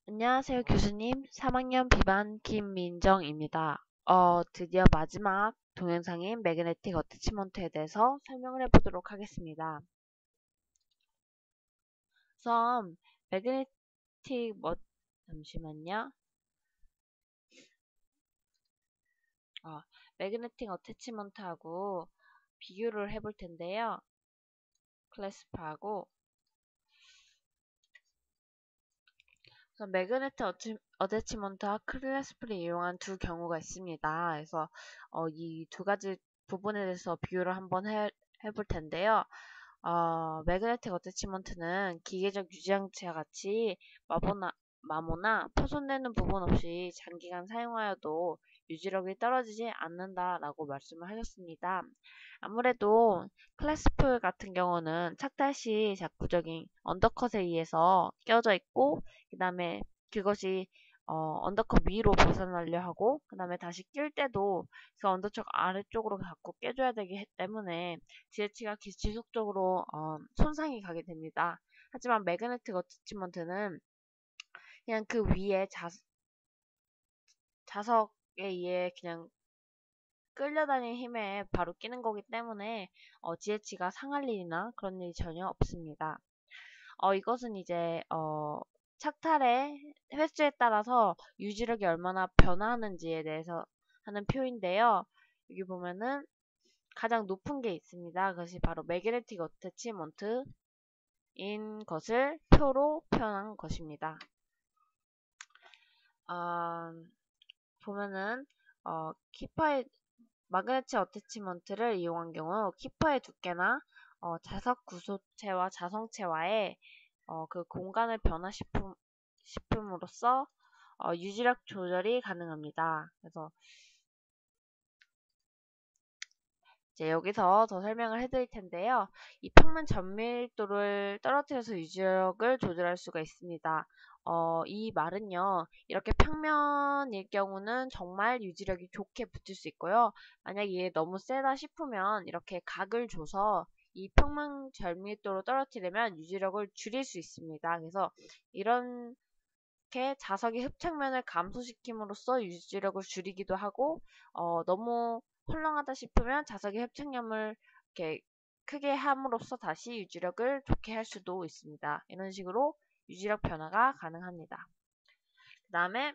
안녕하세요, 교수님. 3학년 B반 김민정입니다. 드디어 마지막 동영상인 매그네틱 어태치먼트에 대해서 설명을 해보도록 하겠습니다. 우선 매그네틱 잠시만요. 어, 매그네틱 어태치먼트하고 비교를 해볼 텐데요. 클래스프하고 우선 매그네틱 어태치먼트와 클래스프를 이용한 두 경우가 있습니다. 그래서 이 두 가지 부분에 대해서 비교를 한번 해볼 텐데요. 매그네틱 어태치먼트는 기계적 유지장치와 같이 마모나 파손되는 부분 없이 장기간 사용하여도 유지력이 떨어지지 않는다라고 말씀을 하셨습니다. 아무래도 클래스프 같은 경우는 착탈 시 작부적인 언더컷에 의해서 껴져 있고 그 다음에 그것이 언더컷 위로 벗어나려 하고 그 다음에 다시 낄 때도 그 언더컷 아래쪽으로 자꾸 깨줘야 되기 때문에 지해치가 지속적으로 손상이 가게 됩니다. 하지만 매그네틱 어태치먼트는 그냥 그 위에 자석에 의해 그냥 끌려다니는 힘에 바로 끼는 거기 때문에 지해치가 상할 일이나 그런 일이 전혀 없습니다. 이것은 이제 착탈의 횟수에 따라서 유지력이 얼마나 변화하는지에 대해서 하는 표인데요. 여기 보면은 가장 높은 게 있습니다. 그것이 바로 매그네틱 어태치먼트인 것을 표로 표현한 것입니다. 보면은 키퍼의 마그네틱 어태치먼트를 이용한 경우 키퍼의 두께나 자석 구조체와 자성체와의 그 공간을 변화시킴으로써 유지력 조절이 가능합니다. 그래서 이제 여기서 더 설명을 해드릴 텐데요. 이 평면 전밀도를 떨어뜨려서 유지력을 조절할 수가 있습니다. 이 말은요, 이렇게 평면일 경우는 정말 유지력이 좋게 붙을 수 있고요. 만약 이게 너무 세다 싶으면 이렇게 각을 줘서 이 평면 절밀도를 떨어뜨리면 유지력을 줄일 수 있습니다. 그래서 이렇게 자석의 흡착면을 감소시킴으로써 유지력을 줄이기도 하고, 너무 헐렁하다 싶으면 자석의 흡착력을 이렇게 크게 함으로써 다시 유지력을 좋게 할 수도 있습니다. 이런 식으로 유지력 변화가 가능합니다. 그 다음에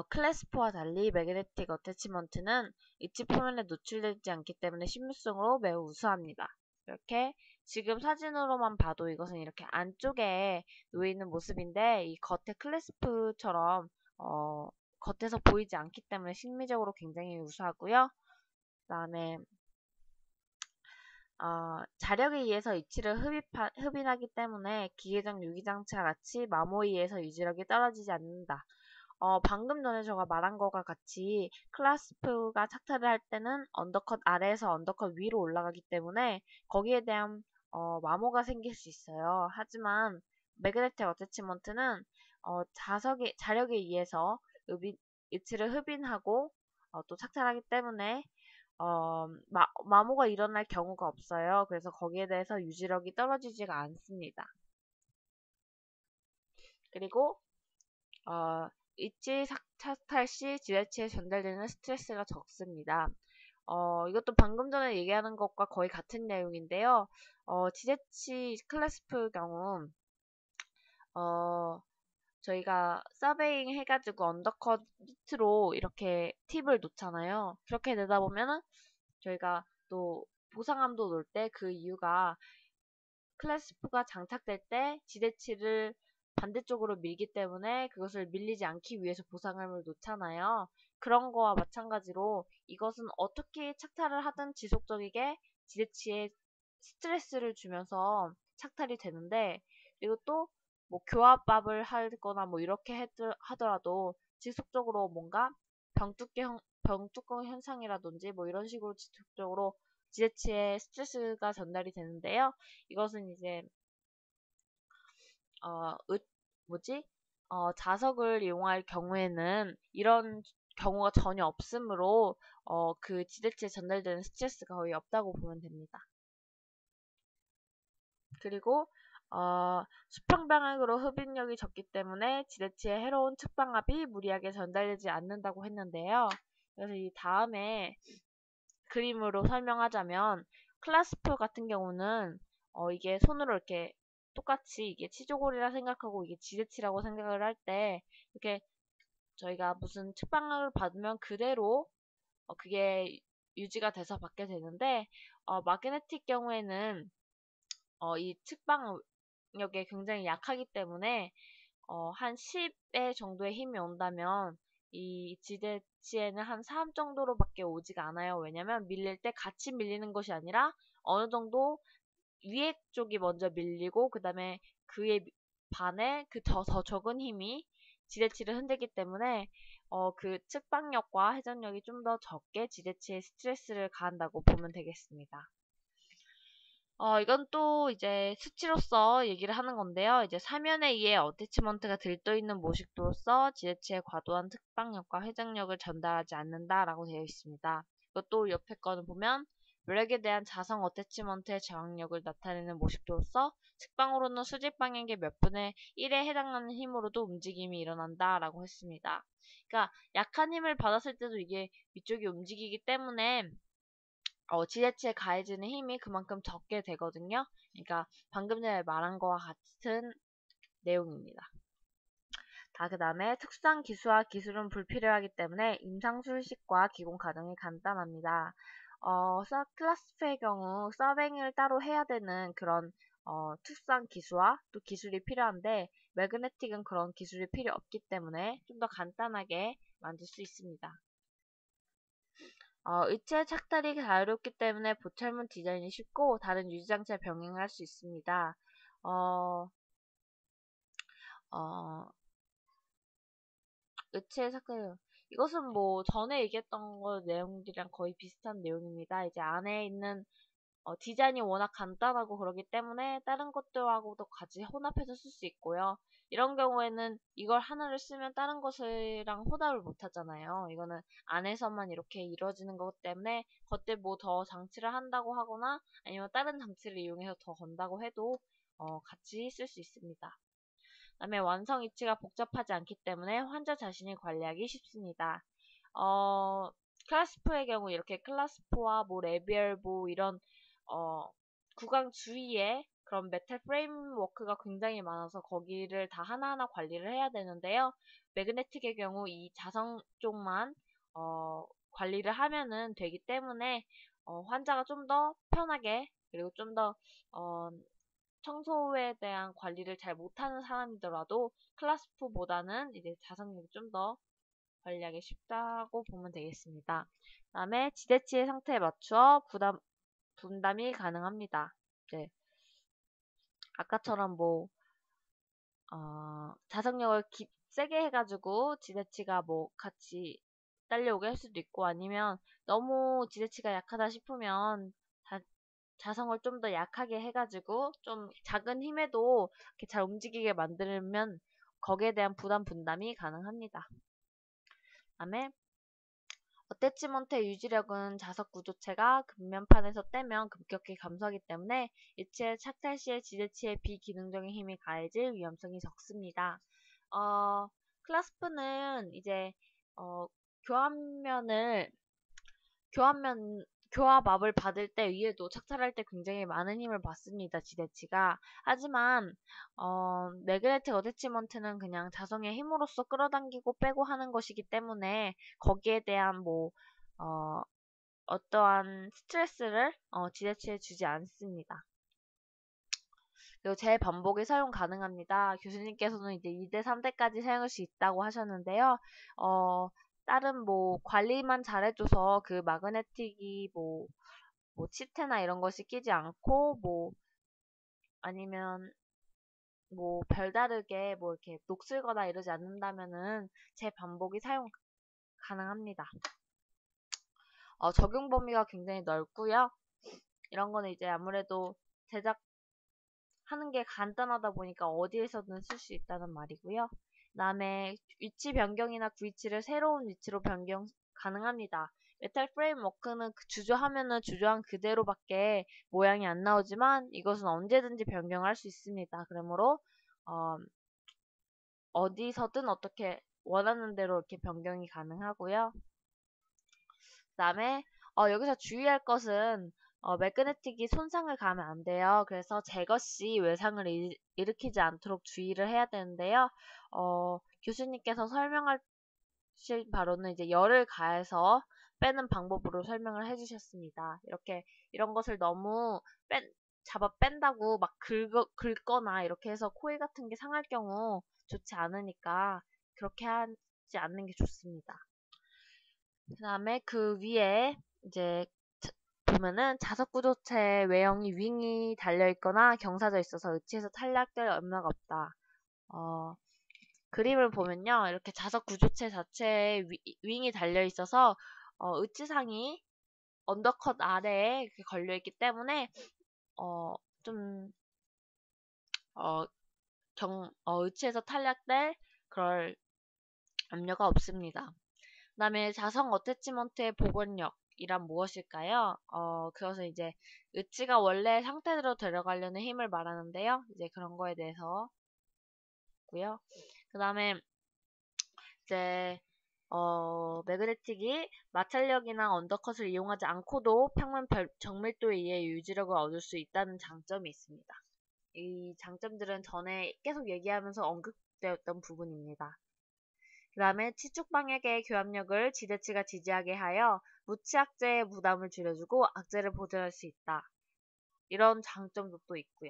클래스프와 달리 매그네틱 어태치먼트는 입지 표면에 노출되지 않기 때문에 신묘성으로 매우 우수합니다. 이렇게 지금 사진으로만 봐도 이것은 이렇게 안쪽에 놓여있는 모습인데 이 겉에 클래스프처럼 겉에서 보이지 않기 때문에 심미적으로 굉장히 우수하고요. 그 다음에 자력에 의해서 입치를 흡인하기 때문에 기계적 유기장치와 같이 마모에 의해서 유지력이 떨어지지 않는다. 방금 전에 제가 말한 것과 같이 클래스프가 착탈을 할 때는 언더컷 아래에서 언더컷 위로 올라가기 때문에 거기에 대한 마모가 생길 수 있어요. 하지만 매그네틱 어태치먼트는 자력에 의해서 입치를 흡인하고 또 착탈하기 때문에 마모가 일어날 경우가 없어요. 그래서 거기에 대해서 유지력이 떨어지지가 않습니다. 그리고 입지 착탈 시 지뢰치에 전달되는 스트레스가 적습니다. 이것도 방금 전에 얘기하는 것과 거의 같은 내용인데요. 지뢰치 클래스프 경우 저희가 서베잉 해가지고 언더컷 밑으로 이렇게 팁을 놓잖아요. 그렇게 되다 보면은 저희가 또 보상함도 놓을 때 그 이유가 클래스프가 장착될 때 지대치를 반대쪽으로 밀기 때문에 그것을 밀리지 않기 위해서 보상함을 놓잖아요. 그런 거와 마찬가지로 이것은 어떻게 착탈을 하든 지속적이게 지대치에 스트레스를 주면서 착탈이 되는데 그리고 또 뭐 교합밥을 하거나 뭐 이렇게 하더라도 지속적으로 뭔가 병뚜껑 현상이라든지 뭐 이런 식으로 지속적으로 지대치에 스트레스가 전달이 되는데요. 이것은 이제 어, 으, 뭐지? 자석을 이용할 경우에는 이런 경우가 전혀 없으므로 그 지대치에 전달되는 스트레스가 거의 없다고 보면 됩니다. 그리고 수평방향으로 흡입력이 적기 때문에 지대치의 해로운 측방압이 무리하게 전달되지 않는다고 했는데요. 그래서 이 다음에 그림으로 설명하자면 클라스프 같은 경우는 이게 손으로 이렇게 똑같이 이게 치조골이라 생각하고 이게 지대치라고 생각을 할 때 이렇게 저희가 무슨 측방을 받으면 그대로 그게 유지가 돼서 받게 되는데 마그네틱 경우에는 이 측방력에 굉장히 약하기 때문에 한 10의 정도의 힘이 온다면 이 지대치에는 한 3 정도로밖에 오지가 않아요. 왜냐면 밀릴 때 같이 밀리는 것이 아니라 어느 정도 위에 쪽이 먼저 밀리고 그 다음에 그에 반해 더 적은 힘이 지대치를 흔들기 때문에 그 측방력과 회전력이 좀 더 적게 지대치에 스트레스를 가한다고 보면 되겠습니다. 이건 또 이제 수치로서 얘기를 하는 건데요. 이제 사면에 의해 어태치먼트가 들떠있는 모식도로서 지대체의 과도한 특방력과 회전력을 전달하지 않는다라고 되어 있습니다. 이것도 옆에 거는 보면 멸액에 대한 자성 어태치먼트의 저항력을 나타내는 모식도로서 측방으로는 수직 방향의 몇 분의 1에 해당하는 힘으로도 움직임이 일어난다라고 했습니다. 그러니까 약한 힘을 받았을 때도 이게 위쪽이 움직이기 때문에 지대치에 가해지는 힘이 그만큼 적게 되거든요. 그러니까 방금 전에 말한 거와 같은 내용입니다. 그 다음에 특수한 기수와 기술은 불필요하기 때문에 임상술식과 기공 과정이 간단합니다. 클라스프의 경우 서빙을 따로 해야 되는 그런 특수한 기수와 또 기술이 필요한데 매그네틱은 그런 기술이 필요 없기 때문에 좀 더 간단하게 만들 수 있습니다. 의체 착달이 자유롭기 때문에 보철문 디자인이 쉽고 다른 유지장치와 병행할 수 있습니다. 어, 어, 의체 착달, 이것은 뭐 전에 얘기했던 거 내용들이랑 거의 비슷한 내용입니다. 이제 안에 있는 디자인이 워낙 간단하고 그러기 때문에 다른 것들하고도 같이 혼합해서 쓸 수 있고요. 이런 경우에는 이걸 하나를 쓰면 다른 것이랑 혼합을 못 하잖아요. 이거는 안에서만 이렇게 이루어지는 것 때문에 겉에 뭐 더 장치를 한다고 하거나 아니면 다른 장치를 이용해서 더 건다고 해도 같이 쓸 수 있습니다. 그다음에 완성 위치가 복잡하지 않기 때문에 환자 자신이 관리하기 쉽습니다. 클라스프의 경우 이렇게 클라스프와 뭐 레비얼보 이런 구강 주위에 그런 메탈 프레임워크가 굉장히 많아서 거기를 다 하나하나 관리를 해야 되는데요. 매그네틱의 경우 이 자성 쪽만 관리를 하면은 되기 때문에 환자가 좀 더 편하게 그리고 좀더 청소에 대한 관리를 잘 못하는 사람이더라도 클라스프보다는 이제 자석력이 좀 더 관리하기 쉽다고 보면 되겠습니다. 그 다음에 지대치의 상태에 맞추어 분담이 가능합니다. 네. 아까처럼 뭐 자석력을 세게 해가지고 지대치가 뭐 같이 딸려오게 할 수도 있고 아니면 너무 지대치가 약하다 싶으면 자성을 좀 더 약하게 해가지고 좀 작은 힘에도 이렇게 잘 움직이게 만들면 거기에 대한 부담 분담이 가능합니다. 다음에 어태치먼트의 유지력은 자석 구조체가 근면판에서 떼면 급격히 감소하기 때문에 일체 착탈 시에 지대치에 비기능적인 힘이 가해질 위험성이 적습니다. 클라스프는 이제 교환면을 교환면 교합압을 받을 때 위에도 착탈할 때 굉장히 많은 힘을 받습니다. 지대치가. 하지만 매그네틱 어태치먼트는 그냥 자성의 힘으로써 끌어당기고 빼고 하는 것이기 때문에 거기에 대한 뭐 어떠한 스트레스를 지대치에 주지 않습니다. 그리고 재반복이 사용 가능합니다. 교수님께서는 이제 2대, 3대까지 사용할 수 있다고 하셨는데요. 다른 뭐 관리만 잘해줘서 그 마그네틱이 뭐 치태나 이런 것이 끼지 않고 뭐 아니면 뭐 별다르게 뭐 이렇게 녹슬거나 이러지 않는다면은 재반복이 사용 가능합니다. 적용 범위가 굉장히 넓고요. 이런 거는 이제 아무래도 제작하는 게 간단하다 보니까 어디에서든 쓸 수 있다는 말이고요. 그 다음에 위치 변경이나 구위치를 새로운 위치로 변경 가능합니다. 메탈 프레임워크는 주조하면은 주조한 그대로밖에 모양이 안 나오지만 이것은 언제든지 변경할 수 있습니다. 그러므로 어, 어디서든 어떻게 원하는 대로 이렇게 변경이 가능하고요. 그다음에 여기서 주의할 것은 매그네틱이 손상을 가면 안 돼요. 그래서 제거 시 외상을 일으키지 않도록 주의를 해야 되는데요. 교수님께서 설명하실 바로는 이제 열을 가해서 빼는 방법으로 설명을 해주셨습니다. 이렇게 이런 것을 너무 잡아 뺀다고 막 긁거나 이렇게 해서 코일 같은 게 상할 경우 좋지 않으니까 그렇게 하지 않는 게 좋습니다. 그 다음에 그 위에 이제 보면은 자석 구조체 외형이 윙이 달려있거나 경사져 있어서 의치에서 탄력될 염려가 없다. 그림을 보면요. 이렇게 자석 구조체 자체에 윙이 달려있어서 의치상이 언더컷 아래에 이렇게 걸려있기 때문에 좀 의치에서 탄력될 그럴 염려가 없습니다. 그 다음에 자석 어태치먼트의 복원력이란 무엇일까요? 그것은 이제 의치가 원래 상태대로 데려가려는 힘을 말하는데요. 이제 그런 거에 대해서 고요. 그 다음에 이제 매그네틱이 마찰력이나 언더컷을 이용하지 않고도 평면 정밀도에 의해 유지력을 얻을 수 있다는 장점이 있습니다. 이 장점들은 전에 계속 얘기하면서 언급되었던 부분입니다. 그 다음에 치축 방향의 교합력을 지대치가 지지하게 하여 무치 악재의 부담을 줄여주고 악재를 보존할 수 있다. 이런 장점도 또 있고요.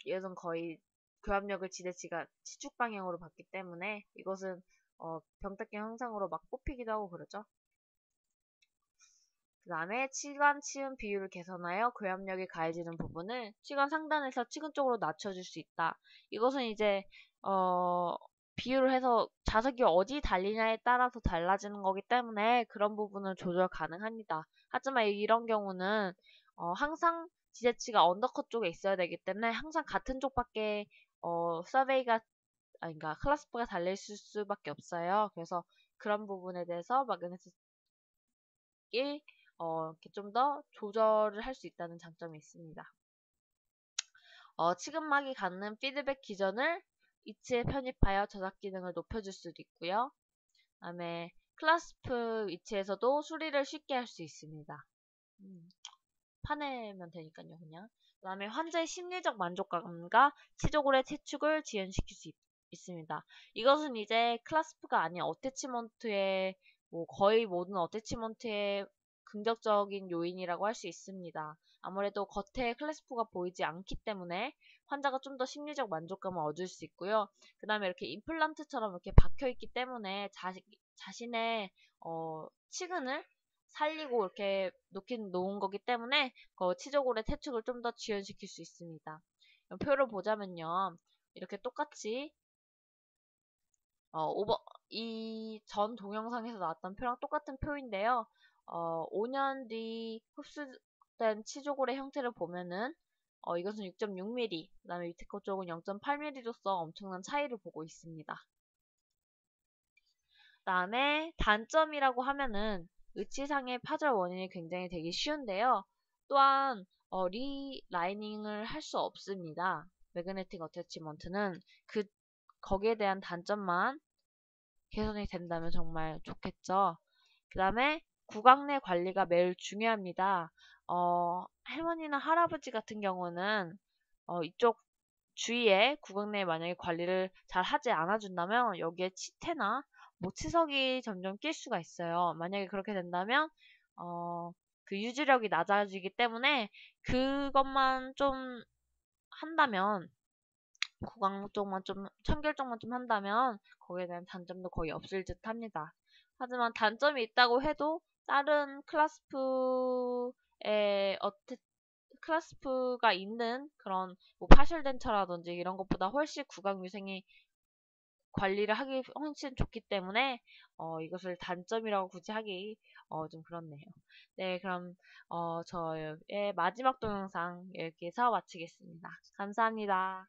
이것은 거의 교합력을 지대치가 치축 방향으로 봤기 때문에 이것은 병탁경 형상으로 막 꼽히기도 하고 그러죠. 그 다음에 치관 치음 비율을 개선하여 교합력이 가해지는 부분을 치관 상단에서 치근 쪽으로 낮춰줄 수 있다. 이것은 이제 비율을 해서 자석이 어디 달리냐에 따라서 달라지는 거기 때문에 그런 부분은 조절 가능합니다. 하지만 이런 경우는 항상 지대치가 언더컷 쪽에 있어야 되기 때문에 항상 같은 쪽밖에 서베이가 그러니까 클라스프가 달려 있을 수밖에 없어요. 그래서 그런 부분에 대해서 마그네틱이 이렇게 좀 더 조절을 할 수 있다는 장점이 있습니다. 치근막이 갖는 피드백 기전을 위치에 편입하여 저작 기능을 높여줄 수도 있고요. 그 다음에 클라스프 위치에서도 수리를 쉽게 할 수 있습니다. 파내면 되니까요, 그냥. 그 다음에 환자의 심리적 만족감과 치조골의 퇴축을 지연시킬 수 있습니다. 이것은 이제 클라스프가 아닌 어태치먼트의 뭐 거의 모든 어태치먼트의 긍정적인 요인이라고 할 수 있습니다. 아무래도 겉에 클래스프가 보이지 않기 때문에 환자가 좀 더 심리적 만족감을 얻을 수 있고요. 그 다음에 이렇게 임플란트처럼 이렇게 박혀 있기 때문에 자신의 치근을 살리고 이렇게 놓은 거기 때문에 치조골의 퇴축을 좀 더 지연시킬 수 있습니다. 표를 보자면요. 이렇게 똑같이 이 전 동영상에서 나왔던 표랑 똑같은 표인데요. 5년 뒤 흡수된 치조골의 형태를 보면은 이것은 6.6mm, 그 다음에 밑에 거 쪽은 0.8mm로서 엄청난 차이를 보고 있습니다. 그 다음에 단점이라고 하면은 의치상의 파절 원인이 굉장히 되기 쉬운데요. 또한 리라이닝을 할 수 없습니다. 매그네틱 어태치먼트는 거기에 대한 단점만 개선이 된다면 정말 좋겠죠. 그 다음에 구강 내 관리가 매우 중요합니다. 할머니나 할아버지 같은 경우는 이쪽 주위에 구강 내 만약에 관리를 잘 하지 않아준다면 여기에 치태나 뭐 치석이 점점 낄 수가 있어요. 만약에 그렇게 된다면 그 유지력이 낮아지기 때문에 그것만 좀 한다면 구강 쪽만 좀 청결 쪽만 좀 한다면 거기에 대한 단점도 거의 없을 듯 합니다. 하지만 단점이 있다고 해도 다른 클라스프가 있는 그런 뭐 파셜덴처라든지 이런 것보다 훨씬 구강 위생이 관리를 하기 훨씬 좋기 때문에 이것을 단점이라고 굳이 하기 좀 그렇네요. 네, 그럼 저의 마지막 동영상 여기서 마치겠습니다. 감사합니다.